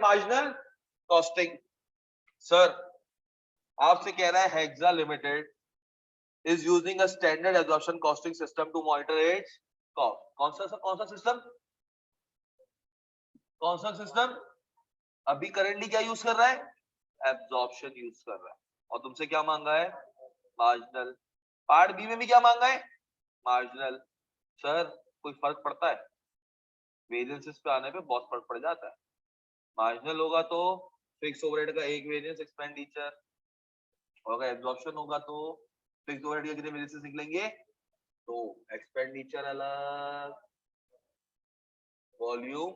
Marginal costing. Sir आपसे कह रहा है hexa limited is using a standard absorption costing system to monitor its cost। कौन सा सिस्टम, कौन सा सिस्टम अभी करंटली क्या यूज कर रहा है, एब्जॉर्प्शन यूज कर रहा है। और तुमसे क्या मांगा है, मार्जिनल। पार्ट बी में भी क्या मांगा है, मार्जिनल। सर कोई फर्क पड़ता है, वेरिएंसेस पे आने पे बहुत फर्क पड़ जाता है। मार्जिनल होगा तो फिक्स ओवरहेड का एक वेरिएंस एक्सपेंडिचर, और अगर एब्जॉर्प्शन होगा तो फिक्स ओवरहेड के कितने वेरिएंसेस निकलेंगे, तो एक्सपेंडिचर अलग, वॉल्यूम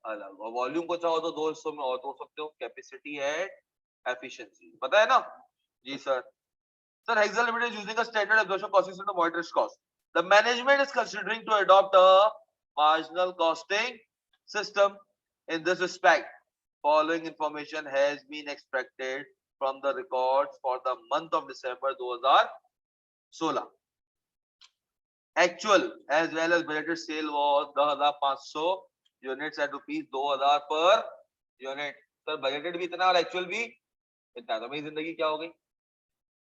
अलग। और वॉल्यूम को चाहो तो दो हिस्सों में और तोड़ सकते हो, कैपेसिटी एंड एफिशिएंसी। पता है ना जी sir. Sir Hexa limited using a standard absorption costing system to monitor cost. The management is considering to adopt a marginal costing system in this respect. Following information has been extracted from the records for the month of December 2016. Actual as well as budgeted sale was 10,500 units at rupees 2,000 per unit। Sir budgeted भी इतना और actual भी इतना, तो मेरी जिंदगी क्या हो गई,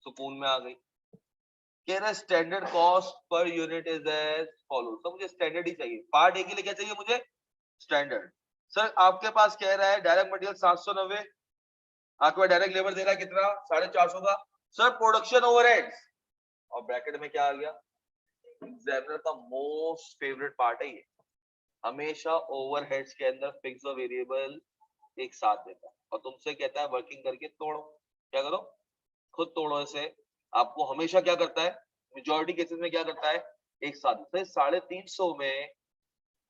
सुकून में आ गई। कह रहा है standard cost per unit is as follow. तो मुझे स्टैंडर्ड ही चाहिए। पार्ट ए के लिए क्या चाहिए मुझे, स्टैंडर्ड। सर आपके पास कह रहा है डायरेक्ट मटेरियल 790, आपके पास डायरेक्ट लेबर दे रहा है कितना, 450 का। सर प्रोडक्शन ओवरहेड्स, और ब्रैकेट में क्या आ गया, एग्जामिनर का मोस्ट फेवरेट पार्ट है ये, हमेशा ओवरहेड्स के अंदर फिक्स और वेरिएबल एक साथ देता है। और तुमसे कहता है वर्किंग करके तोड़ो, क्या करो, खुद तोड़ो इसे। आपको हमेशा क्या करता है, मेजॉरिटी केसेस में क्या करता है, एक साथ। 350 में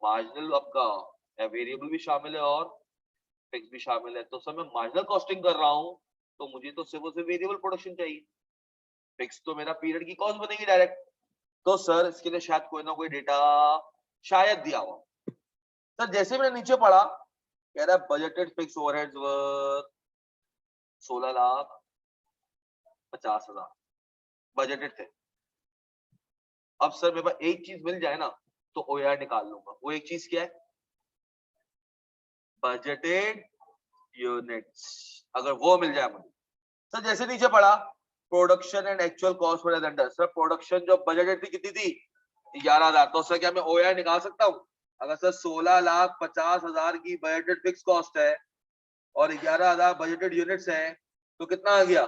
मार्जिनल आपका वेरिएबल भी शामिल है और फिक्स भी शामिल है। तो सर मैं मार्जिनल कॉस्टिंग कर रहा हूं तो मुझे तो सिर्फ वेरिएबल प्रोडक्शन चाहिए, फिक्स तो मेरा पीरियड की कॉस्ट बनेगी डायरेक्ट। तो सर इसके लिए शायद कोई ना कोई डेटा शायद दिया हुआ। सर जैसे मैंने नीचे पढ़ा, कह रहा है budgeted fix overheads worth 16,50,000 budgeted थे। अब सर मेरे पास एक चीज मिल जाए ना तो ओआर निकाल लूंगा। वो एक चीज क्या है, बजटेड यूनिट्स। अगर वो मिल जाए मुझे, सर जैसे नीचे पढ़ा production and actual cost for under. Sir production जो बजटेड थी कितनी थी, 11,000। तो सर क्या मैं ओआर निकाल सकता हूँ? अगर सर 16,50,000 की बजटेड फिक्स कॉस्ट है और 11,000 बजटेड यूनिट्स हैं तो कितना आ गया,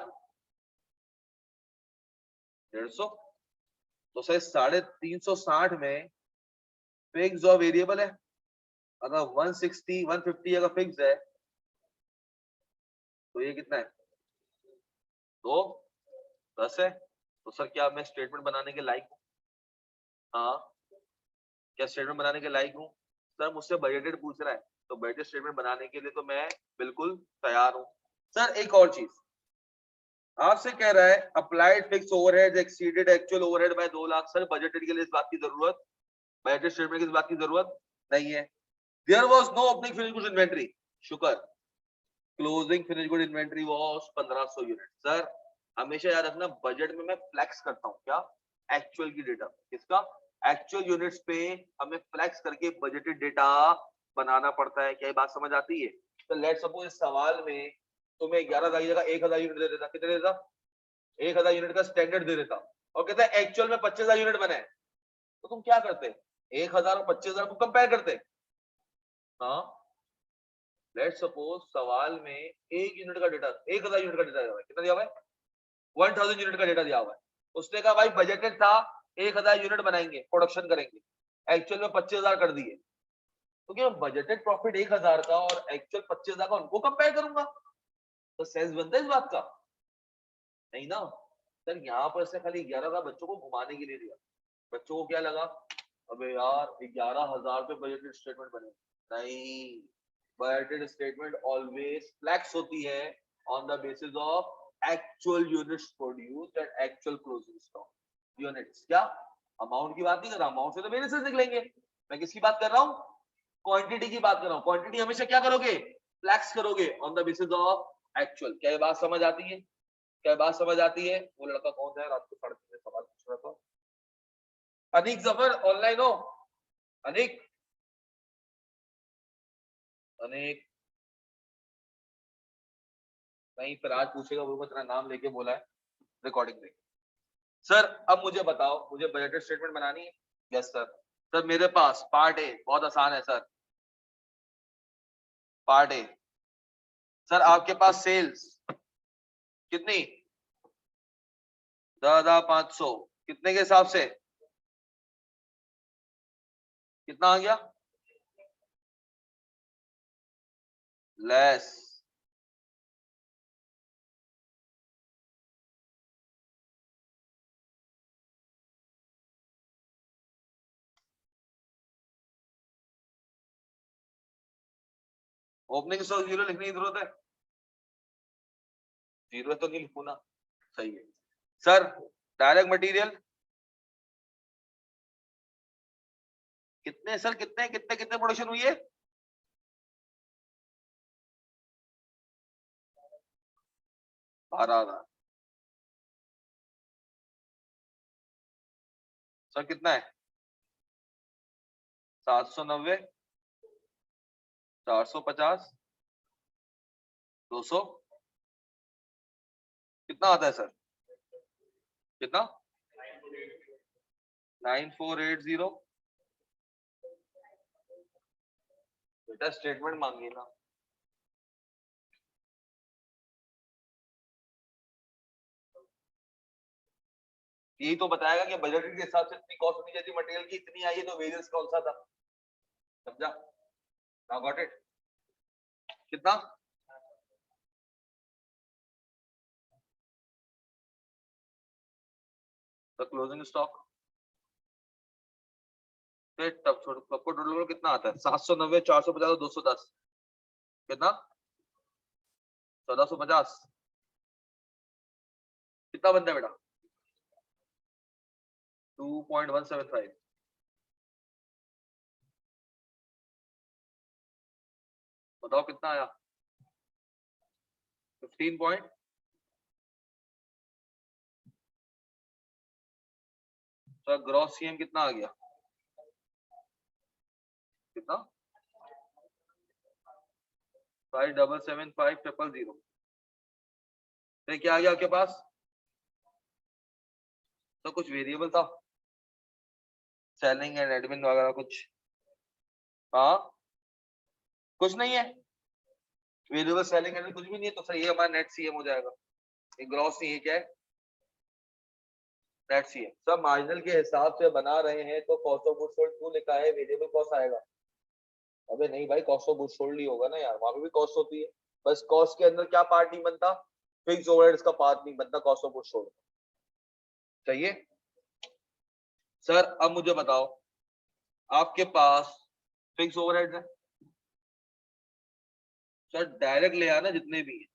150। तो सर 360 में फिक्स और वेरिएबल है। अगर 160 150 अगर फिक्स है तो ये कितना है, तो 10 है। तो सर क्या मैं स्टेटमेंट बनाने के लायक हूँ? हाँ, क्या स्टेटमेंट बनाने के लायक हूँ? सर मुझसे बजटेड पूछ रहा है तो बजटेड स्टेटमेंट बनाने के लिए तो मैं बिल्कुल तैयार हूँ। सर एक और चीज आपसे कह रहा है, applied fix overheads exceeded actual overhead by 2 lakh. Sir budgeted के लिए इस बात की जरूरत, बजटेड स्टेटमेंट की इस बात की जरूरत नहीं है। There was no opening finish good inventory, शुक्र। Closing finish good inventory was 1500 unit. Sir हमेशा याद रखना बजट में मैं फ्लेक्स करता हूँ क्या, एक्चुअल की डेटा। किसका, एक्चुअल यूनिट्स पे हमें फ्लेक्स करके बजटेड डेटा बनाना पड़ता है। क्या ये बात समझ आती है? तो लेट सपोज इस सवाल में तुम्हें 11,000 की जगह 1,000 यूनिट दे देता, कितने देता, 1,000 यूनिट का स्टैंडर्ड दे देता, और कहता है एक्चुअल में 25,000 यूनिट बने, तो तुम क्या करते, 1,000 और 25,000 को कंपेयर करते। हाँ, लेट सपोज सवाल में 1 यूनिट का डेटा, 1,000 यूनिट का डेटा दिया हुआ है, कितना दिया हुआ है, 1000 यूनिट का डेटा दिया हुआ है। उसने कहा भाई बजटेड था 1,000 यूनिट बनाएंगे, प्रोडक्शन करेंगे, एक्चुअल में 25,000 कर दिए। तो क्या बजटेड प्रॉफिट 1,000 का और एक्चुअल 25,000 का उनको कंपेयर करूंगा? तो सेंस बनता है इस बात का, नहीं ना। सर यहाँ पर से खाली 11,000 बच्चों को घुमाने के लिए दिया। बच्चों को क्या लगा, अबे यार 11,000 पे बजटेड स्टेटमेंट बने। नहीं, बजटेड स्टेटमेंट ऑलवेज फ्लेक्स होती है on the basis of actual units produced and actual closing stock units. क्या अमाउंट की बात नहीं कर रहा, अमाउंट से तो मेरे से निकलेंगे। मैं किसकी बात कर रहा हूँ, क्वांटिटी की बात कर रहा हूँ। क्वांटिटी हमेशा क्या करोगे, फ्लेक्स करोगे on the basis of actual. क्या ये बात समझ आती है? क्या बात समझ आती है? वो लड़का कौन है रात को 3:30 सवाल पूछ रहा था, अनिक जफर ऑनलाइन हो? अनिक, अनिक नहीं फिर आज पूछेगा वो तेरा नाम लेके बोला है रिकॉर्डिंग पे। सर अब मुझे बताओ, मुझे बजटेड स्टेटमेंट बनानी है। Yes sir. सर मेरे पास पार्ट ए बहुत आसान है सर। पार्ट ए सर आपके पास सेल्स कितनी 10,500 कितने के हिसाब से कितना आ गया लेस ओपनिंग स्टॉक जीरो लिखने की जरूरत है जीरो तो नहीं लिखू ना सही है सर। डायरेक्ट मटेरियल कितने सर कितने कितने कितने प्रोडक्शन हुई है 12,000 सर कितना है 790 450 200 कितना आता है सर कितना 9480 बेटा स्टेटमेंट मांगी ना यही तो बताएगा कि बजट के हिसाब से इतनी कॉस्ट होनी चाहिए मटेरियल की इतनी आई है तो वेरियंस कौन सा था समझा नाउ गॉट इट कितना तो क्लोजिंग स्टॉक फिर तब छोड़ सबको टोटल कितना आता है 790 450 210 कितना 1450 कितना बनता है बेटा 2.175 बताओ कितना आया 15 पॉइंट तो ग्रॉस सीएम कितना आ गया कितना 577500 फिर क्या आ गया आपके पास तो कुछ वेरिएबल था सेलिंग एंड एडमिन वगैरह कुछ हाँ कुछ नहीं है वेरिएबल सेलिंग एंड कुछ भी नहीं है तो सही है हमारा नेट सीएम हो जाएगा ये ग्रॉस सीएम क्या है नेट सीएम सब मार्जिनल के हिसाब से बना रहे हैं तो कॉस्ट ऑफ गुड्स सोल्ड क्यों लिखा है वेरिएबल कॉस्ट आएगा अबे नहीं भाई कॉस्ट ऑफ गुड्स सोल्ड ही होगा ना यार वहां पे भी कॉस्ट होती है बस कॉस्ट के अंदर क्या पार्ट नहीं बनता फिक्स ओवरहेड्स का पार्ट नहीं बनता कॉस्ट ऑफ गुड्स सोल्ड चाहिए सर अब मुझे बताओ आपके पास फिक्स ओवरहेड्स है सर डायरेक्ट ले आना जितने भी हैं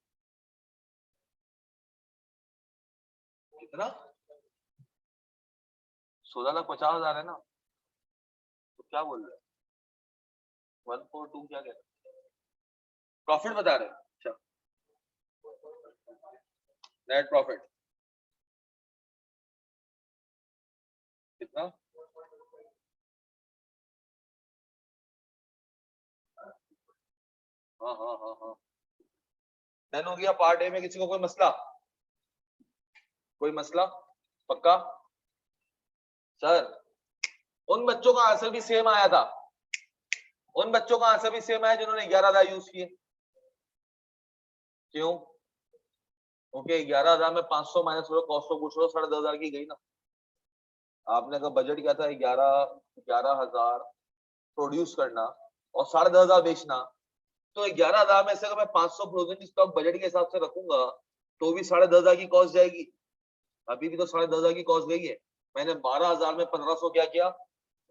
कितना 16,50,000 है ना तो क्या बोल रहे हैं 142 क्या कह रहे हैं प्रॉफिट बता रहे हैं अच्छा नेट प्रॉफिट कितना हाँ हाँ हाँ हाँ डन हो गया पार्ट ए में किसी को कोई मसला पक्का सर उन बच्चों का आंसर भी सेम आया था उन बच्चों का आंसर भी सेम आया जिन्होंने 11,000 यूज किए क्यों ओके 11,000 में 500 माइनस करो कॉस्ट ऑफ गुड्स 10,500 की गई ना आपने का बजट क्या था 11,000 प्रोड्यूस करना और 10,500 बेचना तो 11,000 में से अगर मैं 500 फ्रोजन स्टॉक बजट के हिसाब से रखूंगा तो भी 10,500 की कॉस्ट जाएगी अभी भी तो 10,500 की कॉस्ट गई है मैंने 12,000 में 1,500 क्या किया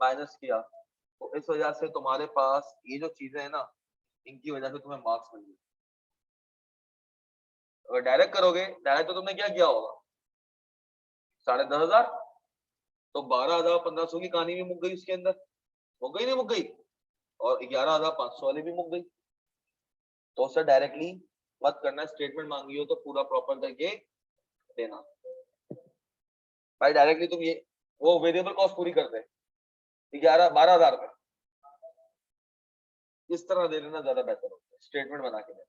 माइनस किया तो इस वजह से तुम्हारे पास ये जो चीजें है ना इनकी वजह से तुम्हें मार्क्स मिल गए अगर डायरेक्ट करोगे डायरेक्ट तो तुमने क्या किया होगा 10,500 तो 12,500 की कहानी भी मुक गई उसके अंदर मुक गई नहीं मुक गई और 11,500 वाली भी मुक गई तो सर डायरेक्टली मत करना स्टेटमेंट मांगी हो तो पूरा प्रॉपर करके देना भाई डायरेक्टली तुम ये वो वेरिएबल कॉस्ट पूरी कर दे 12,000 में इस तरह दे देना ज्यादा बेहतर होता है स्टेटमेंट बना के देना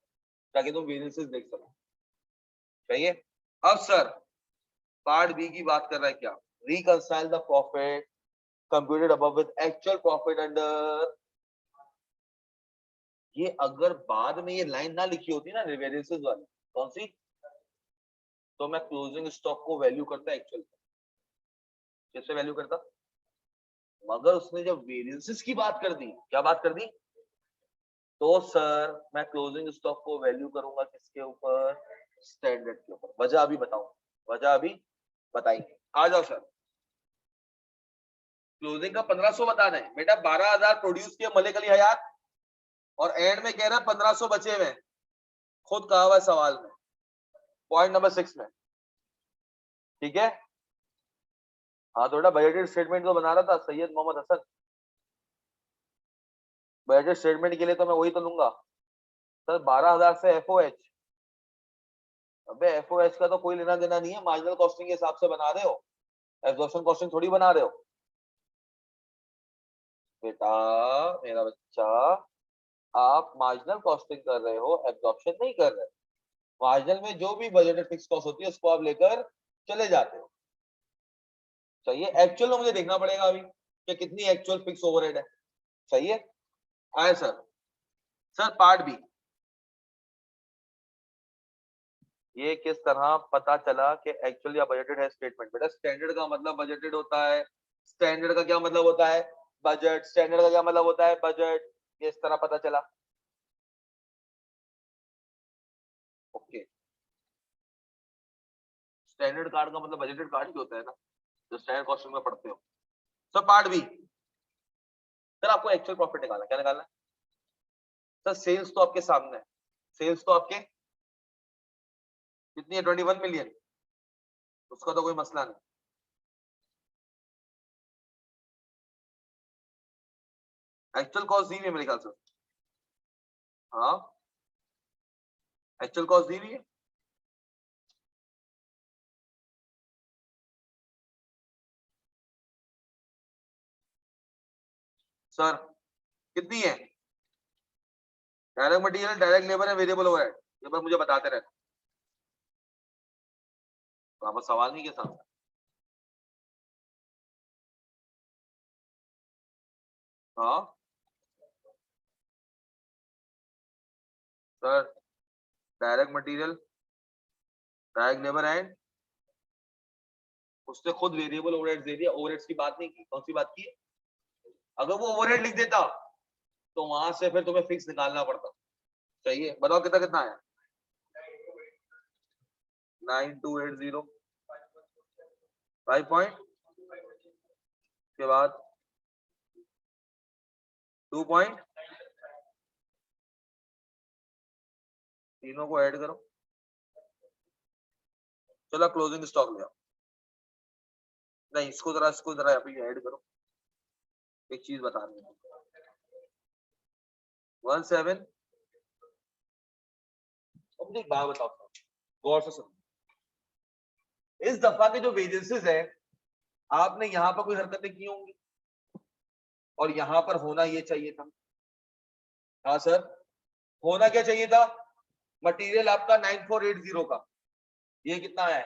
ताकि तुम वेरिएंसेस देख सको चाहिए। अब सर पार्ट बी की बात कर रहा है क्या, reconcile the profit computed above with actual profit under. ये अगर बाद में ये लाइन ना लिखी होती ना वेरिएंसेस वाली, कौन सी, तो मैं क्लोजिंग स्टॉक को वैल्यू करता एक्चुअल, कैसे वैल्यू करता, मगर उसने जब वेरिएंसेस की बात कर दी, क्या बात कर दी, तो सर मैं क्लोजिंग स्टॉक को वैल्यू करूंगा किसके ऊपर, स्टैंडर्ड के ऊपर। वजह अभी बताऊं, वजह अभी बताएंगे। आ जाओ सर, क्लोजिंग का 1500 बताना है बेटा, 12,000 प्रोड्यूस किया मलिक अली हयात और एंड में कह रहा है 1500 बचे हुए, खुद कहा हुआ है सवाल में पॉइंट नंबर 6 में, ठीक है। हाँ थोड़ा बजटेड स्टेटमेंट तो बना रहा था सैयद मोहम्मद हसन, बजटेड स्टेटमेंट के लिए तो मैं वही तो लूंगा सर, 12,000 से एफओएच। अबे एफओएच का तो कोई लेना देना नहीं है, मार्जिनल कॉस्टिंग के हिसाब से बना रहे हो, एब्जॉर्प्शन कॉस्टिंग थोड़ी बना रहे हो बेटा मेरा बच्चा। आप मार्जिनल कॉस्टिंग कर रहे हो, एब्जॉर्प्शन नहीं कर रहे। मार्जिनल में जो भी बजटेड फिक्स कॉस्ट होती है उसको आप लेकर चले जाते हो, सही है। एक्चुअल में मुझे देखना पड़ेगा अभी कि कितनी एक्चुअल फिक्स ओवरहेड है, सही है। आए सर, सर पार्ट बी, ये किस तरह पता चला कि एक्चुअल या बजटेड है स्टेटमेंट। बेटा स्टैंडर्ड का मतलब बजटेड होता है, स्टैंडर्ड का क्या मतलब होता है, बजट, स्टैंडर्ड का क्या मतलब होता है, बजट, ये इस तरह पता चला। ओके, स्टैंडर्ड कार्ड का मतलब बजटेड कार्ड ही होता है ना, जो स्टैंडर्ड कॉस्टिंग में पढ़ते हो। सर पार्ट बी, सर आपको एक्चुअल प्रॉफिट निकालना, क्या निकालना है सर, सेल्स तो आपके सामने है, सेल्स तो आपके कितनी है, 21 मिलियन, उसका तो कोई मसला नहीं। एक्चुअल कॉस्ट दी हुई है मेरे ख्याल से, हाँ एक्चुअल कॉस्ट दी हुई है। सर कितनी है, डायरेक्ट मटेरियल, डायरेक्ट लेबर है, वेरिएबल ओवरहेड, ये बस मुझे बताते रहना, तो आप सवाल नहीं के साथ। हाँ sir, direct material, direct labour and, उसने खुद वेरिएबल ओवरहेड दे दिया, ओवरहेड्स की बात नहीं की, कौन सी बात की, अगर वो ओवरहेड लिख देता तो वहां से फिर तुम्हें फिक्स निकालना पड़ता। चाहिए बताओ कितना कितना है, 9280, 5 पॉइंट के बाद 2 पॉइंट, तीनों को ऐड करो, चलो क्लोजिंग स्टॉक ले आओ, नहीं इसको जरा यहाँ पे ऐड करो, एक चीज बता रही हूँ, 17। अब मुझे एक बात बताओ, गौर से सुनो, इस दफा के जो वेजेंसेस है, आपने यहाँ पर कोई हरकतें की होंगी और यहाँ पर होना ये चाहिए था। हाँ सर, होना क्या चाहिए था, मटेरियल आपका 9480 का, ये कितना है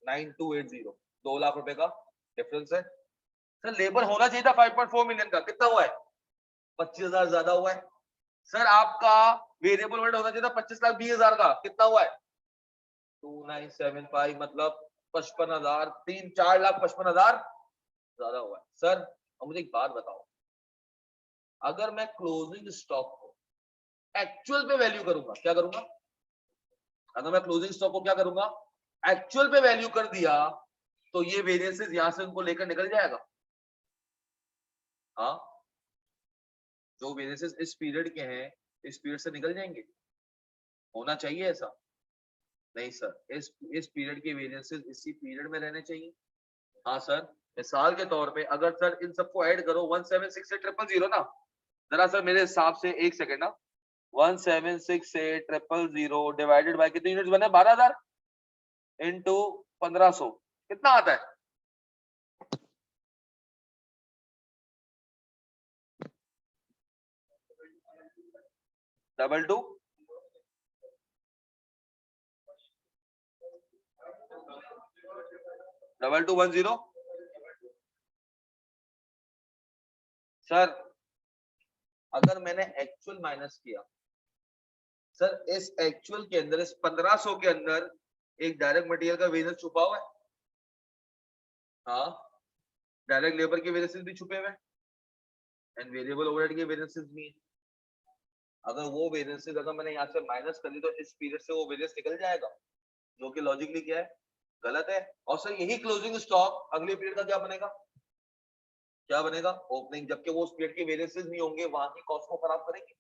9280, 2 लाख रुपए का डिफरेंस है। सर लेबर होना चाहिए था 5.4 मिलियन का, कितना हुआ है 25,000 ज्यादा हुआ है। सर आपका वेरिएबल ओवरहेड होना चाहिए था 25,20,000 का, कितना हुआ है 2975, मतलब 55,000, 4,55,000 ज्यादा हुआ है। सर अब मुझे एक बात बताओ, अगर मैं क्लोजिंग स्टॉक को एक्चुअल पे वैल्यू करूंगा, क्या करूंगा, अगर मैं क्लोजिंग स्टॉक को क्या करूंगा, एक्चुअल पे वैल्यू कर दिया, तो ये वेरिएंसेस यहां से उनको लेकर निकल जाएगा। हाँ, जो वेरिएंसेस इस पीरियड के हैं इस पीरियड से निकल जाएंगे, होना चाहिए ऐसा। नहीं सर, इस पीरियड के वेरिएंसेस इसी पीरियड में रहने चाहिए। हाँ सर, मिसाल के तौर पे अगर सर इन सबको ऐड करो 176 से 000 ना, जरा सर मेरे हिसाब से एक सेकंड ना, 176 से 000 डिवाइडेड बाय कितने यूनिट्स बने, 12,000 इंटू 1500, कितना आता है, डबल टू 2210। सर अगर मैंने एक्चुअल माइनस किया, सर इस एक्चुअल के अंदर, इस 1500 के अंदर एक डायरेक्ट मटेरियल का वेरिएंस छुपा हुआ है। हाँ, डायरेक्ट लेबर के वेरिएंसेस भी छुपे हुए हैं एंड वेरिएबल ओवरहेड के वेरिएंसेस भी हैं। अगर वो वेरिएंसेस अगर मैंने यहाँ से माइनस कर दी तो इस पीरियड से वो वेरिएंस निकल जाएगा, जो कि लॉजिकली क्या है, गलत है। और सर यही क्लोजिंग स्टॉक अगले पीरियड का क्या बनेगा, क्या बनेगा, ओपनिंग, जबकि वो उस पीरियड के वेरिएंसेस नहीं होंगे, वहां की कॉस्ट को खराब करेंगे।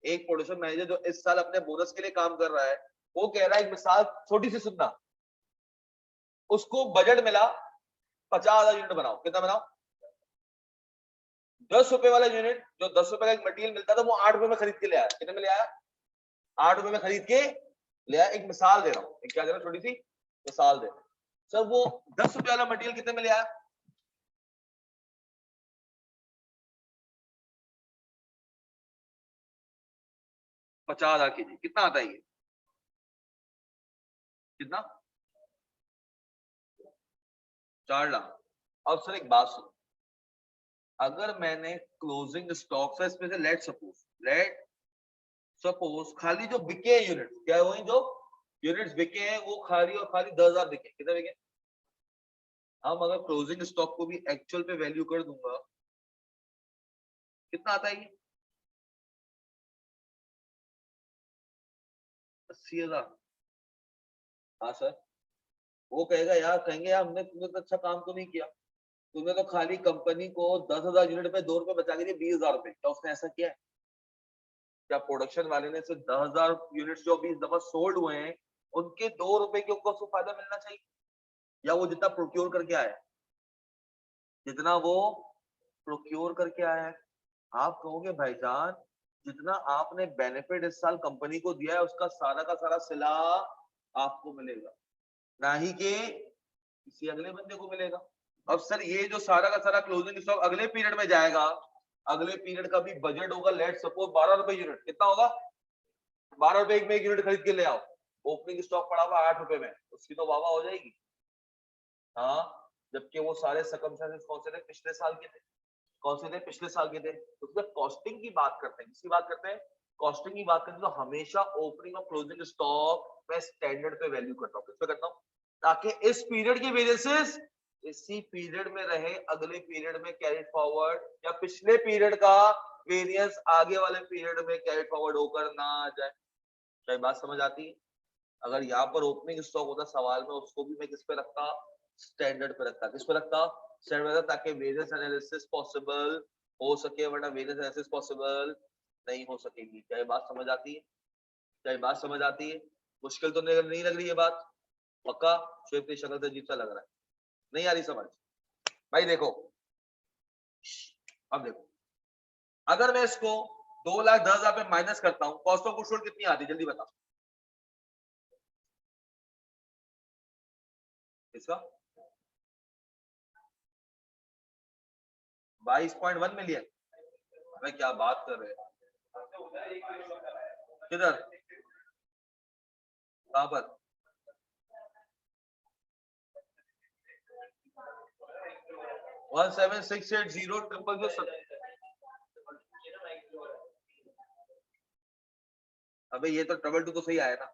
एक प्रोडक्शन मैनेजर जो इस साल अपने बोनस के लिए काम कर रहा है, वो कह रहा है, एक मिसाल छोटी सी सुनना, उसको बजट मिला 50,000 यूनिट बनाओ, कितना बनाओ, 10 रुपए वाला यूनिट, जो 10 रुपए का एक मटेरियल मिलता था, वो 8 रुपए में खरीद के ले आया। कितने में ले आया, 8 रुपए में खरीद के ले आया। एक मिसाल दे रहा हूँ, एक क्या दे रहा हूँ, छोटी सी मिसाल दे रहा हूँ। सर वो 10 रुपए वाला मटेरियल कितने में ले आया, 50,000 की जी, कितना आता है ये, कितना, 4 लाख। अब सर एक बात सुनो, अगर मैंने क्लोजिंग स्टॉक से इसमें से लेट सपोज खाली जो बिके यूनिट, क्या है, वही जो यूनिट्स बिके हैं वो खाली और खाली 10,000 बिके, कितने बिके, हम अगर क्लोजिंग स्टॉक को भी एक्चुअल पे वैल्यू कर दूंगा, कितना आता है ये, 80,000। हाँ सर, वो कहेगा यार, कहेंगे यार हमने, तुमने तो अच्छा काम तो नहीं किया, तुमने तो खाली कंपनी को 10,000 यूनिट पे 2 रुपए बचा के दिए, 20,000 रुपए, क्या उसने ऐसा किया है, क्या प्रोडक्शन वाले ने सिर्फ 10,000 यूनिट्स जो अभी इस दफा सोल्ड हुए हैं, उनके 2 रुपए के ऊपर उसको फायदा मिलना चाहिए, या वो जितना प्रोक्योर करके आया है, जितना वो प्रोक्योर करके आया है। आप कहोगे भाईजान, जितना आपने बेनिफिट इस साल कंपनी को दिया है, उसका सारा का सारा सिला आपको मिलेगा, ना ही कि किसी अगले बंदे को मिलेगा। अब सर ये जो सारा का सारा क्लोजिंग स्टॉक अगले पीरियड में जाएगा, अगले पीरियड का भी बजट होगा, लेट सपोज 12 रुपए यूनिट, कितना होगा, 12 रुपए में एक यूनिट खरीद के ले आओ, ओपनिंग स्टॉक पड़ा हुआ 8 रुपए में, उसकी तो वाह हो जाएगी। हाँ, जबकि वो सारे सर्कमस्टेंसेस कौन से थे, पिछले साल के थे, कौन से थे, पिछले साल के थे। उसमें कॉस्टिंग की बात करते हैं, किसकी बात करते हैं, कॉस्टिंग की बात करते हैं, तो हमेशा ओपनिंग और क्लोजिंग स्टॉक मैं स्टैंडर्ड पे वैल्यू करता हूँ, किस पे करता हूँ, ताकि इस पीरियड की वेरिएंसेस इसी पीरियड में रहे, अगले पीरियड में कैरी फॉरवर्ड, या पिछले पीरियड का वेरिएंस आगे वाले पीरियड में कैरी फॉरवर्ड होकर ना आ जाए। क्या बात समझ आती है। अगर यहाँ पर ओपनिंग स्टॉक होता सवाल में, उसको भी मैं किस पे रखता, स्टैंडर्ड पे रखता, किस पे रखता, स्टैंडर्ड, ताकि वेरिएंस एनालिसिस पॉसिबल हो सके, वरना वेरिएंस एनालिसिस पॉसिबल नहीं हो सकेगी। क्या ये बात समझ आती है, क्या ये बात समझ आती है, मुश्किल तो नहीं लग रही है बात, पक्का, शुएब की शक्ल से अजीब सा लग रहा है, नहीं आ रही समझ, भाई देखो, अब देखो, अगर मैं इसको 2,10,000 पे माइनस करता हूँ, कॉस्ट ऑफ गुड्स सोल्ड कितनी आती है, जल्दी बताओ, इसका 22.1 मिलियन। मैं क्या बात कर रहे हैं, किधर, कहां पर, 17680 अबे ये तो ट्रिपल टू तो सही आया ना,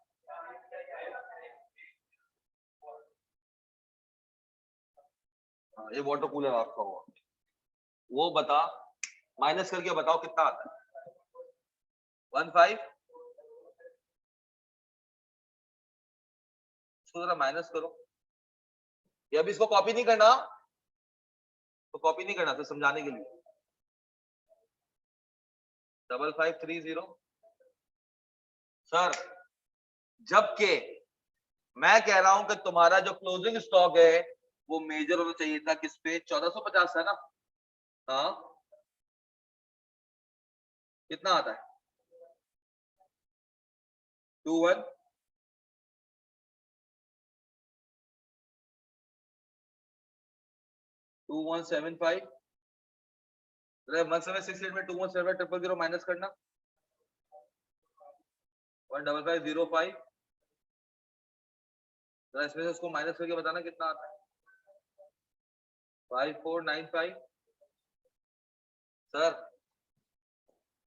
हाँ, ये वाटर कूलर आपका हुआ, वो बता, माइनस करके बताओ कितना आता है, 15, इसको जरा माइनस करो, ये अभी इसको कॉपी नहीं करना, तो कॉपी नहीं करना, तो समझाने के लिए, 5530 सर, जबकि मैं कह रहा हूं कि तुम्हारा जो क्लोजिंग स्टॉक है वो मेजर होना चाहिए था किस पे, 1450 है ना, हाँ, कितना आता है, 21, 2175, 1768 में 2170 माइनस करना, 15505, इसमें से उसको माइनस करके बताना कितना आता है, 5495 सर,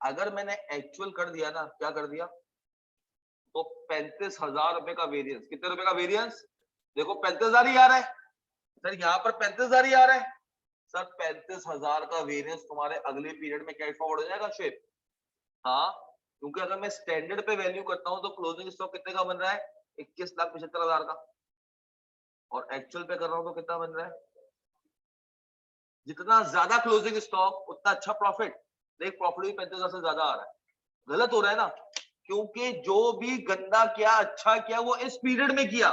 अगर मैंने एक्चुअल कर दिया ना, क्या कर दिया, तो 35,000 रुपए का वेरियंस, कितने रुपए का वेरियंस, देखो 35,000 ही आ रहा है सर, यहाँ पर 35,000 ही आ रहा है सर, 35,000 का वेरियंस तुम्हारे अगले पीरियड में कैश फॉरवर्ड हो जाएगा शेप। हाँ, क्योंकि अगर मैं स्टैंडर्ड पे वैल्यू करता हूँ तो क्लोजिंग स्टॉक कितने का बन रहा है, 21,75,000 का, और एक्चुअल पे कर रहा हूँ तो कितना बन रहा है, जितना ज्यादा क्लोजिंग स्टॉक उतना अच्छा प्रॉफिट, देख प्रॉफिट भी 35,000 से ज्यादा आ रहा है, गलत हो रहा है ना, क्योंकि जो भी गंदा किया अच्छा किया वो इस पीरियड में किया,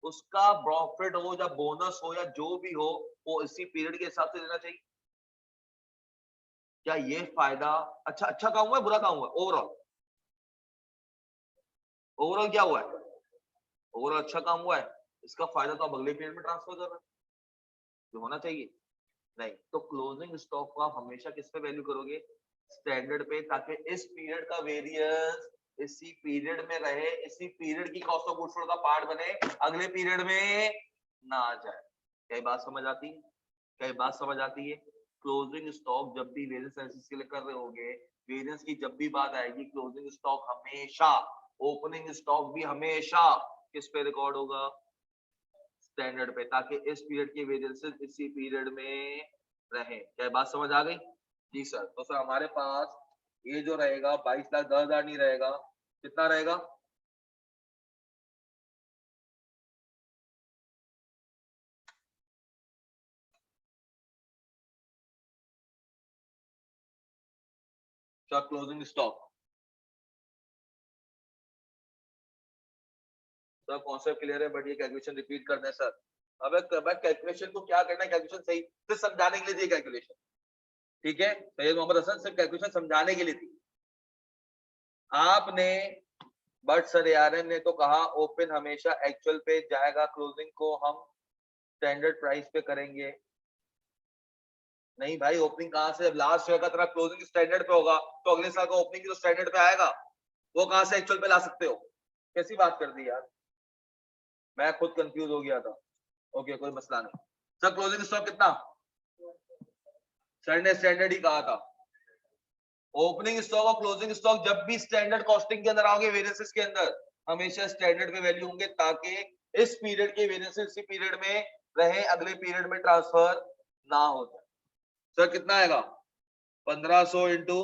उसका प्रॉफिट हो या बोनस हो या जो भी हो वो इसी पीरियड के हिसाब से देना चाहिए। क्या ये फायदा अच्छा काम हुआ है, बुरा काम हुआ है, ओवरऑल ओवरऑल क्या हुआ है, ओवरऑल अच्छा काम हुआ है, इसका फायदा तो आप अगले पीरियड में ट्रांसफर कर रहे हैं, जो होना चाहिए नहीं, तो क्लोजिंग स्टॉक को आप हमेशा किस पे वैल्यू करोगे, स्टैंडर्ड पे, ताकि इस पीरियड का वेरियंस इसी पीरियड में रहे, इसी पीरियड की कॉस्ट ऑफ गुड्स सोल्ड का पार्ट बने, अगले पीरियड में ना आ जाए। क्या बात समझ आती है, क्या बात समझ आती है, क्लोजिंग स्टॉक जब भी वेरियंस एनालिसिस के लिए कर रहे होगे, वेरियंस की जब भी बात आएगी, क्लोजिंग स्टॉक हमेशा, ओपनिंग स्टॉक भी हमेशा किस पे रिकॉर्ड होगा, स्टैंडर्ड पे, ताकि इस पीरियड की वेरिएंसेस इसी पीरियड में रहे। क्या बात समझ आ गई जी सर, तो सर हमारे पास ये जो रहेगा 22,10,000 नहीं रहेगा, कितना रहेगा, sir closing stock, sir concept clear है, बट ये कैलकुलेशन रिपीट करना है सर, अब कैलकुलेशन को क्या करना है, कैलकुलेशन सही सिर्फ समझाने के लिए थी कैलकुलेशन, ठीक है, सैयद मोहम्मद हसन सिर्फ कैलकुलेशन समझाने के लिए थी, आपने, बट सर यार ने तो कहा ओपन हमेशा एक्चुअल पे जाएगा, क्लोजिंग को हम स्टैंडर्ड प्राइस पे करेंगे, नहीं भाई, ओपनिंग कहां से, जब लास्ट ईयर का तेरा क्लोजिंग स्टैंडर्ड पे होगा तो अगले साल का ओपनिंग भी तो स्टैंडर्ड पे आएगा, वो कहां से एक्चुअल पे ला सकते हो, कैसी बात कर दी यार, मैं खुद कंफ्यूज हो गया था। ओके कोई मसला नहीं सर, क्लोजिंग स्टॉक कितना, सर ने स्टैंडर्ड ही कहा था, ओपनिंग स्टॉक और क्लोजिंग स्टॉक जब भी स्टैंडर्ड कॉस्टिंग के अंदर आओगे, वेरिएंसेस के अंदर हमेशा स्टैंडर्ड पे वैल्यू होंगे, ताकि इस पीरियड के वेरिएंसेस इसी पीरियड में रहे, अगले पीरियड में ट्रांसफर ना हो जाए। सर कितना आएगा, 1500 इंटू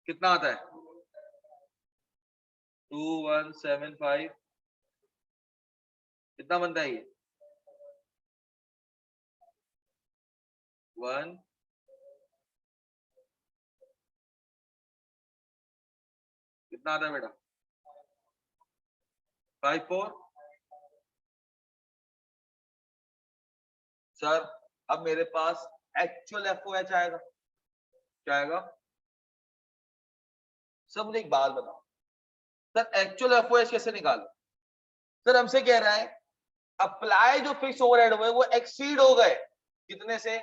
कितना आता है, 2175, कितना बनता है ये, 1 कितना आता है बेटा, 54 सर, अब मेरे पास एक्चुअल एफओएच आएगा, क्या आएगा, सर मुझे एक बात बताओ, सर एक्चुअल एफओएच कैसे निकाले, सर हमसे कह रहा है अप्लाई जो फिक्स ओवरहेड हुए वो एक्सीड हो गए, कितने से,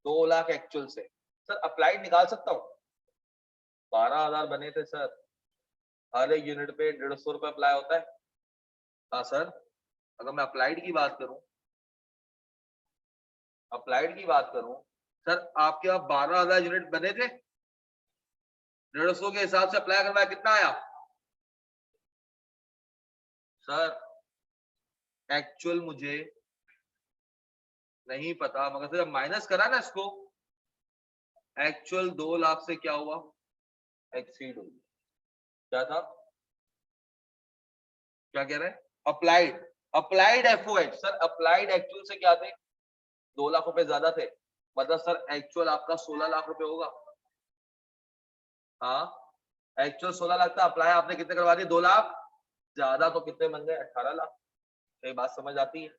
2 लाख एक्चुअल से, सर अप्लाइड निकाल सकता हूँ, 12,000 बने थे सर, हर एक यूनिट पे 150 रुपए अप्लाई होता है, हाँ सर, अगर मैं अप्लाइड की बात करूं, अप्लाइड की बात करूं, सर आपके यहाँ 12,000 यूनिट बने थे, 150 के हिसाब से अप्लाई करवाया, कितना आया, सर एक्चुअल मुझे नहीं पता, मगर सर जब माइनस करा ना इसको, एक्चुअल 2 लाख से क्या हुआ, एक्सीड हो गया, क्या था, क्या कह रहे हैं, applied, applied FOH, sir applied actual से क्या थे, 2 लाख रुपए ज्यादा थे, मतलब सर एक्चुअल आपका 16 लाख रुपए होगा, हाँ एक्चुअल 16 लाख था, अप्लाई आपने कितने करवा दिए, 2 लाख ज्यादा, तो कितने बन गए, 18 लाख, कई बात समझ आती है,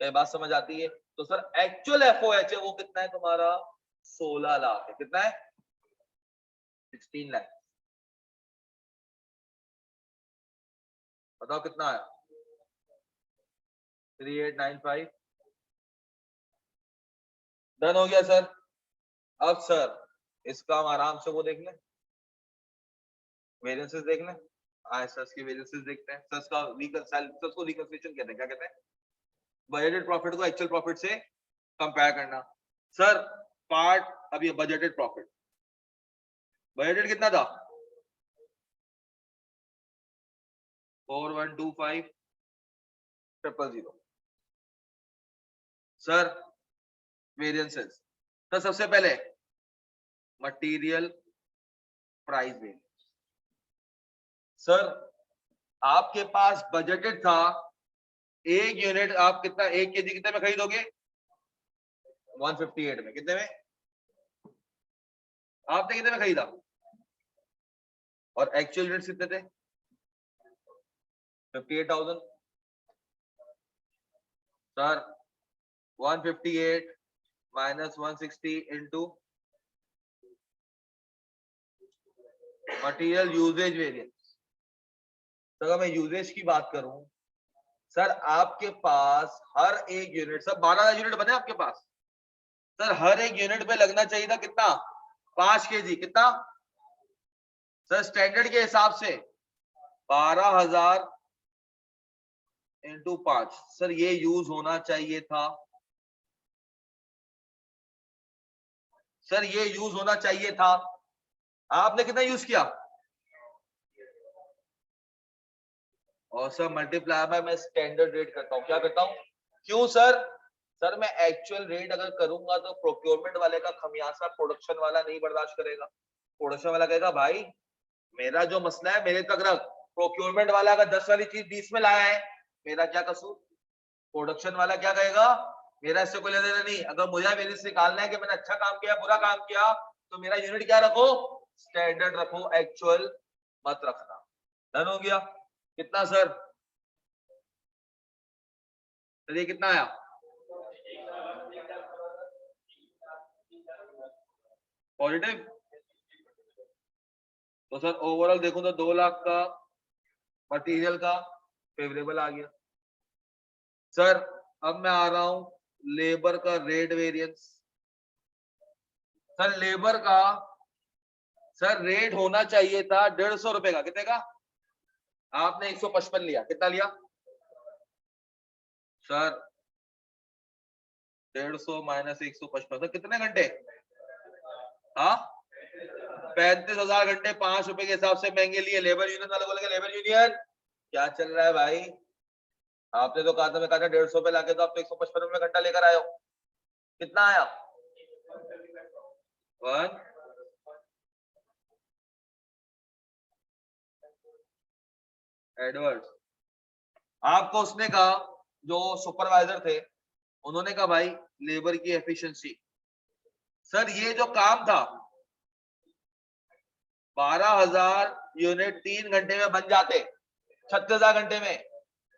कई बात समझ आती है, तो सर एक्चुअल एफओएच है वो कितना है तुम्हारा, 16 लाख है, कितना है, 16 लाख, बताओ कितना आया, 3895, डन हो गया सर, अब सर इसका हम आराम से वो देख लें, वेरिएंसेस देख लें, सर की वेरिएंसेस देखते हैं, सर इसका रिकंसाइल, सर इसको रिकंसिलेशन कहते हैं, क्या कहते हैं, बजटेड प्रॉफिट को एक्चुअल प्रॉफिट से कंपेयर करना। सर पार्ट अब ये बजटेड प्रॉफिट, बजटेड कितना था 4125,000। सर वेरिएंसेस, तो सबसे पहले मटेरियल प्राइस वेरिएंस। सर आपके पास बजटेड था एक यूनिट, आप कितना 1 kg कितने में खरीदोगे 158 में, कितने में आपने कितने में खरीदा, और एक्चुअल यूनिट्स कितने थे 58,000। Sir 158 minus 160 into material usage variance. तो अगर मैं यूजेज की बात करूं, सर आपके पास हर एक यूनिट, सर 12 यूनिट बने आपके पास, सर हर एक यूनिट पे लगना चाहिए था कितना 5 kg, कितना सर स्टैंडर्ड के हिसाब से 12,000 इंटू 5, सर ये यूज होना चाहिए था, सर ये यूज होना चाहिए था। आपने कितना यूज किया, और सर मल्टीप्लाई बाय मैं स्टैंडर्ड रेट करता हूं, क्या करता हूं, क्यों सर, सर मैं एक्चुअल रेट अगर करूंगा तो प्रोक्योरमेंट वाले का खमियाजा प्रोडक्शन वाला नहीं बर्दाश्त करेगा। प्रोडक्शन वाला कहेगा भाई मेरा जो मसला है मेरे तक रख, प्रोक्योरमेंट वाला अगर 10 वाली चीज 20 में लाया है मेरा क्या कसूर। प्रोडक्शन वाला क्या कहेगा, मेरा इससे कोई लेना देना नहीं, अगर मुझे मेरे से निकालना है कि मैंने अच्छा काम किया बुरा काम किया तो मेरा यूनिट क्या रखो स्टैंडर्ड रखो, एक्चुअल मत रखना। डन हो गया। कितना सर, ये कितना आया, पॉजिटिव। तो सर ओवरऑल देखो तो 2 लाख का मटेरियल का फेवरेबल आ गया। सर अब मैं आ रहा हूं लेबर का रेट वेरिएंस। सर लेबर का सर रेट होना चाहिए था 150 रुपए का, कितने का आपने 155 लिया, कितना लिया सर 150 माइनस 155, सर कितने घंटे, हाँ 35,000 घंटे 5 रुपए के हिसाब से महंगे लिए। लेबर यूनियन वाले बोलेंगे लेबर यूनियन क्या चल रहा है भाई, आपने तो कहा था, मैं कहा था 150 पे लाके तो आप तो 155 रुपए घंटा लेकर आए हो, कितना आया 1। एडवर्ड्स आपको उसने कहा, जो सुपरवाइजर थे उन्होंने कहा भाई लेबर की एफिशिएंसी, सर ये जो काम था 12,000 यूनिट 3 घंटे में बन जाते, 36,000 घंटे में,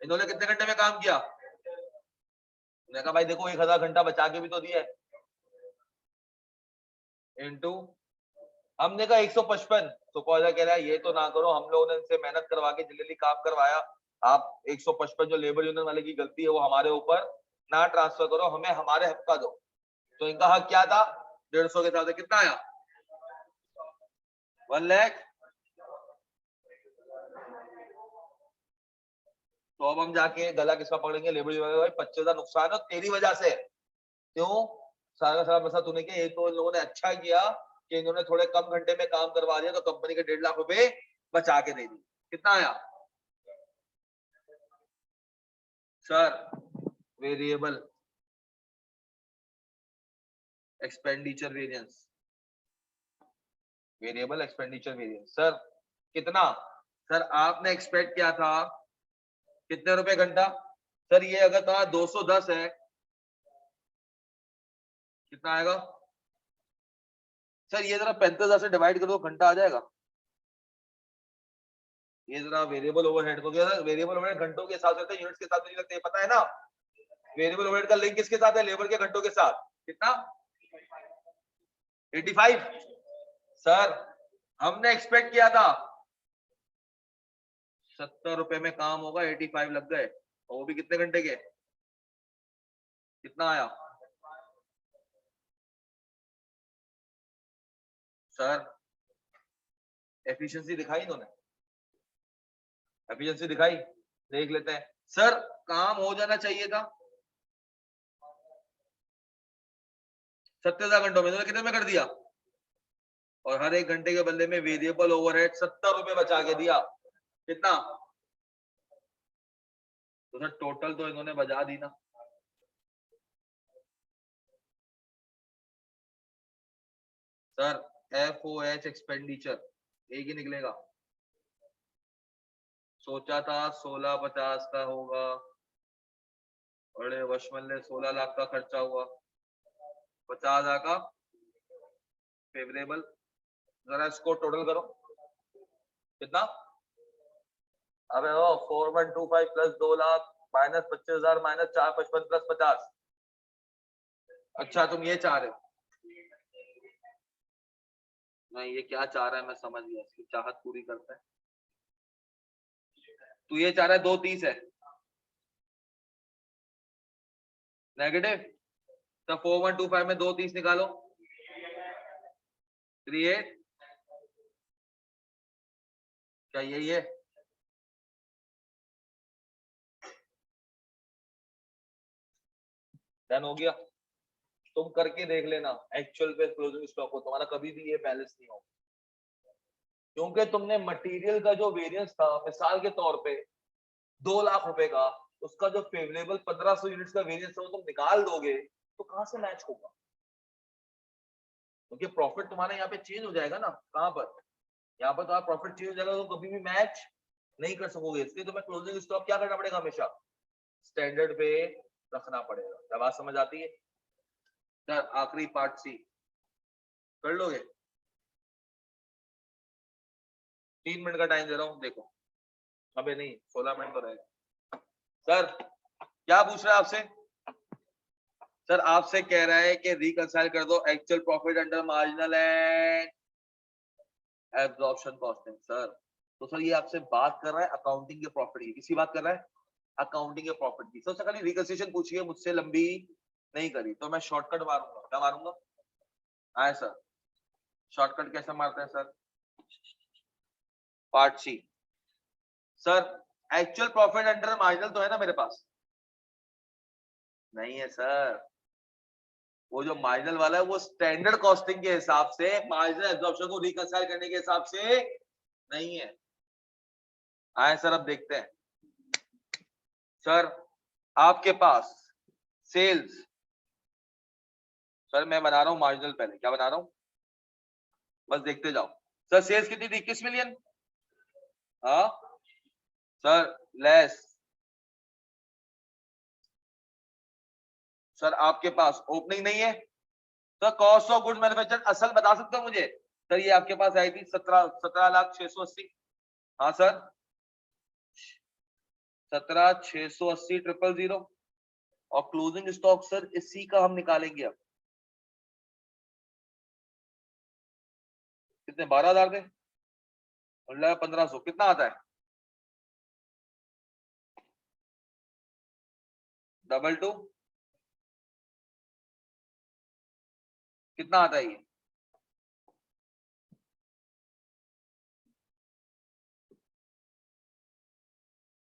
इन्होंने कितने घंटे में काम किया, उन्होंने कहा भाई देखो 1,000 घंटा बचा के भी तो दिया है, इनटू हमने कहा 155। सुपरवाइजर कह रहा है ये तो ना करो, हम लोगों ने इनसे मेहनत करवा के जल्दी काम करवाया, आप 155 जो लेबर यूनियन वाले की गलती है वो हमारे ऊपर ना ट्रांसफर करो, हमें हमारे हक का दो। तो इनका हक क्या था 150 के साथ कितना आया 1 लाख। तो अब हम जाके गला किसका पकड़ेंगे, लेबर यूनियन, भाई 25,000 नुकसान है तेरी वजह से, क्यों सारा सारा मसला तूने किया, ये तो इन लोगों ने अच्छा किया कि इन्होंने थोड़े कम घंटे में काम करवा दिया तो कंपनी के 1.5 लाख रुपए बचा के दे दी। कितना आया sir variable expenditure variance, variable expenditure variance sir कितना, सर आपने एक्सपेक्ट किया था कितने रुपए घंटा, सर ये अगर था 210 है कितना आएगा सर, ये जरा 35,000 से डिवाइड कर दो घंटा आ जाएगा। ये जरा वेरिएबल ओवरहेड को गया, वेरिएबल ओवरहेड घंटों के हिसाब से लगता है, यूनिट्स के साथ नहीं लगते, पता है ना। वेरिएबल ओवरहेड का लिंक किसके साथ है, लेबर के घंटों के साथ, कितना 85। सर हमने एक्सपेक्ट किया था 70 रुपए में काम होगा, 85 लग गए, और वो भी कितने घंटे के, कितना आया सर, एफिशिएंसी दिखाई इन्होंने, एफिशिएंसी दिखाई, देख लेते हैं। सर काम हो जाना चाहिए था 70,000 घंटों में तो कितने में कर दिया, और हर एक घंटे के बदले में वेरिएबल ओवरहेड 70 रुपए बचा के दिया। कितना, तो सर टोटल तो इन्होंने बजा दी ना। सर FOH एक्सपेंडिचर एक ही निकलेगा। सोचा था 1650 का होगा, अरे वशमल 16 लाख का खर्चा हुआ, 50,000 का फेवरेबल। जरा इसको टोटल करो कितना, अबे ओ 4125 plus 2 lakh minus 25,000 minus 455 plus 50। अच्छा तुम ये चाह रहे हो, नहीं ये क्या चाह रहा है मैं समझ गया, इसकी चाहत पूरी करता है। तू ये चाह रहा है 230 है नेगेटिव, तो 4125 में 230 निकालो, 38, क्या यही है? डन हो गया। तुम करके देख लेना, एक्चुअल पे क्लोजिंग स्टॉक हो तुम्हारा कभी भी ये बैलेंस नहीं होगा, क्योंकि तुमने मटेरियल का जो वेरिएंस था मिसाल के तौर पे 2 लाख रुपए का, उसका जो फेवरेबल 1500 यूनिट्स का वेरिएंस है वो तुम निकाल दोगे तो कहां से मैच होगा, क्योंकि प्रॉफिट तुम्हारा यहाँ पे चेंज हो जाएगा ना। कहां पर, यहाँ पर तुम्हारा प्रॉफिट चेंज हो जाएगा तो कभी भी मैच नहीं कर सकोगे, इसलिए तुम्हें क्लोजिंग स्टॉक क्या करना पड़ेगा, हमेशा स्टैंडर्ड पे रखना पड़ेगा। क्या बात समझ आती है? सर आखिरी पार्ट सी कर लोगे, 3 मिनट का टाइम दे रहा हूँ देखो, अबे नहीं 16 मिनट तो रहेगा। सर क्या पूछ रहा है आपसे, सर आपसे कह रहा है कि रिकंसाइल कर दो actual profit under marginal and absorption costing. Sir तो सर ये आपसे बात कर रहा है अकाउंटिंग के प्रॉफिट की, किसी बात कर रहा है अकाउंटिंग के प्रॉफिट की। सर खाली रिकंसिलिएशन पूछिए, मुझसे लंबी नहीं करी तो मैं शॉर्टकट मारूंगा। क्या मारूंगा? आए सर, शॉर्टकट कैसे मारते हैं sir? Part C. Sir actual profit under marginal तो है ना मेरे पास? नहीं है सर, वो जो मार्जिनल वाला है वो स्टैंडर्ड कॉस्टिंग के हिसाब से, मार्जिनल एब्जॉर्प्शन को रिकंसाइल करने के हिसाब से नहीं है। आए सर अब देखते हैं। सर आपके पास सेल्स, सर मैं बना रहा हूं मार्जिनल, पहले क्या बना रहा हूं बस देखते जाओ। सर सेल्स कितनी थी? 21 मिलियन। हाँ सर लेस, सर आपके पास ओपनिंग नहीं है। Sir cost of goods manufactured असल बता सकते हो मुझे? सर ये आपके पास आई थी 17,06,80। हाँ सर 17,680,000 और क्लोजिंग स्टॉक सर इसी का हम निकालेंगे अब। कितने, 12,000 थे, 1,500 कितना आता है? 22 कितना आता है ये?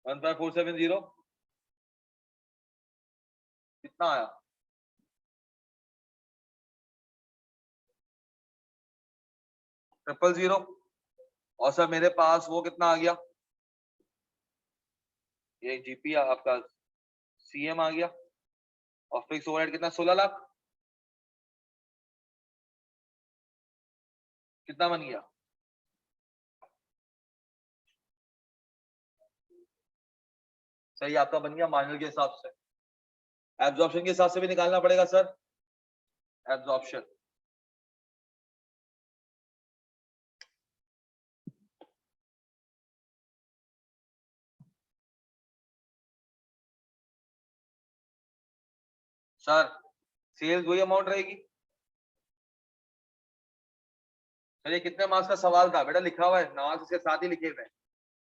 15470 कितना आया? Triple zero. और सर मेरे पास वो कितना आ गया, ये जीपी आपका सीएम आ गया, और फिक्स ओवरहेड कितना, 16 लाख। कितना बन गया? सही आपका बन गया मार्जिनल के हिसाब से। एब्जॉर्प्शन के हिसाब से भी निकालना पड़ेगा सर, एब्जॉर्प्शन। सर सेल्स वही अमाउंट रहेगी। सर ये कितने मार्क्स का सवाल था बेटा? लिखा हुआ है मार्क्स इसके साथ ही लिखे हुए हैं,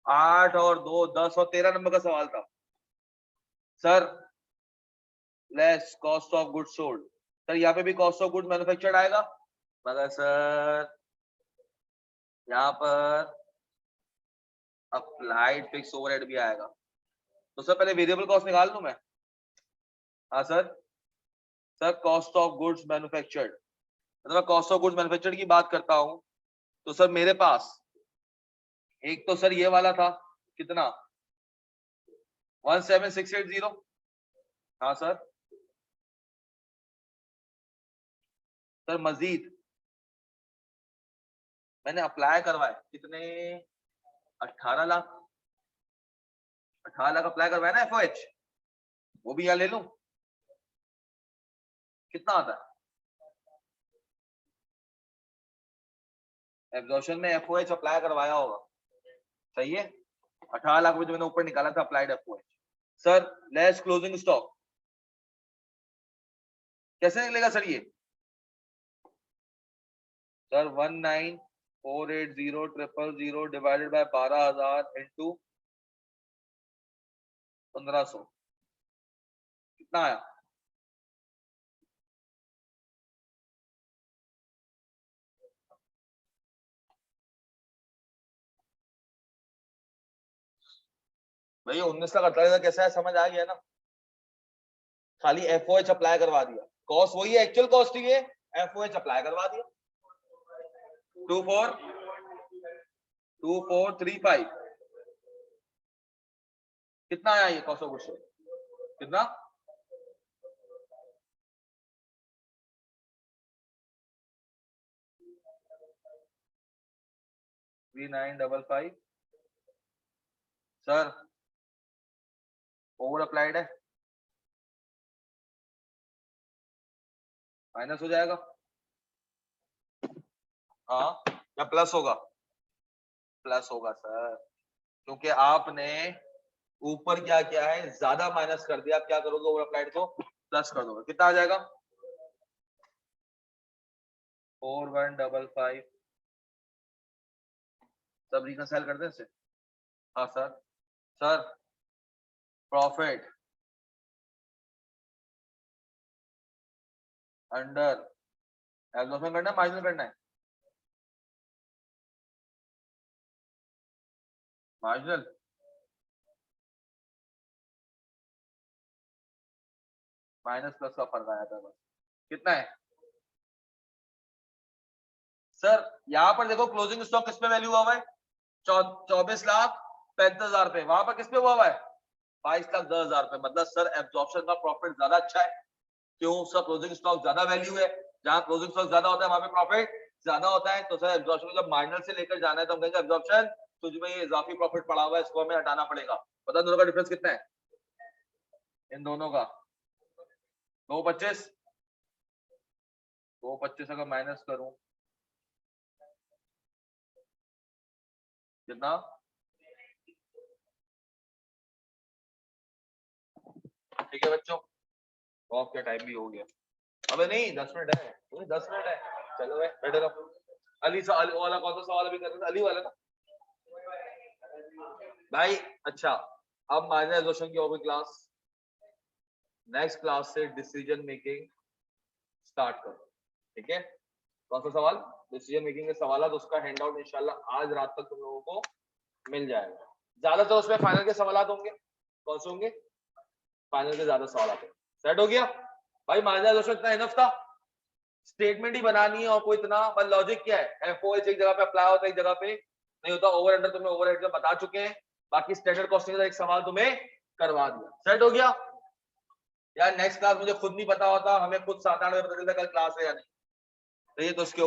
8 और 2 10 और 13 नंबर का सवाल था sir. Less cost of goods sold, sir यहाँ पे भी कॉस्ट ऑफ गुड्स मैन्युफैक्चर्ड आएगा, मगर सर यहाँ पर अप्लाइड फिक्स ओवरहेड भी आएगा। तो सर पहले वेरिएबल कॉस्ट निकाल लूं मैं? हाँ sir sir cost of goods manufactured, मतलब कॉस्ट ऑफ गुड्स मैन्युफैक्चर्ड की बात करता हूं तो सर मेरे पास एक तो सर ये वाला था कितना 17680। हाँ सर मजीद मैंने अप्लाई करवाए कितने 18 लाख, 18 लाख अप्लाई करवाए ना एफओएच, वो भी यहाँ ले लूं कितना आता है एब्जॉर्प्शन में एफओएच अप्लाई करवाया होगा, सही है 18 लाख में जो मैंने ऊपर निकाला था applied FOH. Sir less closing stock कैसे निकलेगा सर ये, सर 19480,000 डिवाइडेड बाय 12,000 इंटू 1500 कितना आया, भैया 19 लाख 48 कैसा है समझ आ गया ना, खाली एफओएच अप्लाई करवा दिया, कॉस्ट वही है एक्चुअल कॉस्ट ही है, एफओएच अप्लाई करवा दिया 2435 कितना आया ये कॉस्ट ऑफ गुड्स कितना, थ्री 955 सर ओवर अप्लाइड है माइनस हो जाएगा, हाँ या प्लस होगा, प्लस होगा सर क्योंकि आपने ऊपर क्या किया है ज्यादा माइनस कर दिया, आप क्या करोगे ओवर अप्लाइड को प्लस कर दोगे, कितना आ जाएगा 4155 सब रिकंसाइल कर दें इसे, हाँ सर प्रॉफिट अंडर एब्जॉर्प्शन करना है मार्जिनल करना है, मार्जिनल माइनस प्लस का फर्क आया था बस, कितना है सर यहाँ पर देखो क्लोजिंग स्टॉक किस पे वैल्यू हुआ है 24,35,000 पे, वहां पर किस पे हुआ है 22,10,000 पे, मतलब सर एब्जॉर्प्शन का प्रॉफिट ज्यादा अच्छा है, क्यों सर क्लोजिंग स्टॉक ज्यादा वैल्यू है, जहां क्लोजिंग स्टॉक ज्यादा होता है वहां पे प्रॉफिट ज्यादा होता है, तो सर एब्जॉर्प्शन जब माइनर से लेकर जाना है तो हम कहेंगे एब्जॉर्प्शन तुझमें ये इजाफी प्रॉफिट पड़ा हुआ है इसको हमें हटाना पड़ेगा, पता दोनों का डिफरेंस कितना है इन दोनों का 225, 225 अगर माइनस करूं कितना, ठीक है बच्चों ऑफ का टाइम भी हो गया, अबे नहीं 10 मिनट है, 10 मिनट है, चलो भाई बैठे रहो, अली वाला कौन सा सवाल अभी कर रहे थे, अली वाला ना भाई, अच्छा अब माइनर एब्जॉर्प्शन की होगी क्लास, नेक्स्ट क्लास से डिसीजन मेकिंग स्टार्ट करो, ठीक है कौन सा सवाल डिसीजन मेकिंग के सवाल, तो उसका हैंड आउट इंशाल्लाह आज रात तक तुम लोगों को मिल जाएगा, ज्यादातर उसमें फाइनल के सवाल होंगे, कौन से होंगे फाइनल के ज्यादा सवाल आते हैं, सेट हो गया भाई, माइनर एब्जॉर्प्शन इतना इनफ था, स्टेटमेंट ही बनानी है और कोई इतना बस लॉजिक क्या है, एफओएच एक जगह पे अप्लाई होता है एक जगह पे नहीं होता, ओवर अंडर तुम्हें ओवरहेड में बता चुके हैं, बाकी स्टैंडर्ड कॉस्टिंग का एक सवाल तुम्हें करवा दिया, सेट हो गया यार, नेक्स्ट क्लास मुझे खुद नहीं पता होता, हमें खुद 7-8 बजे पता चलता कल क्लास है या नहीं, तो ये तो उसके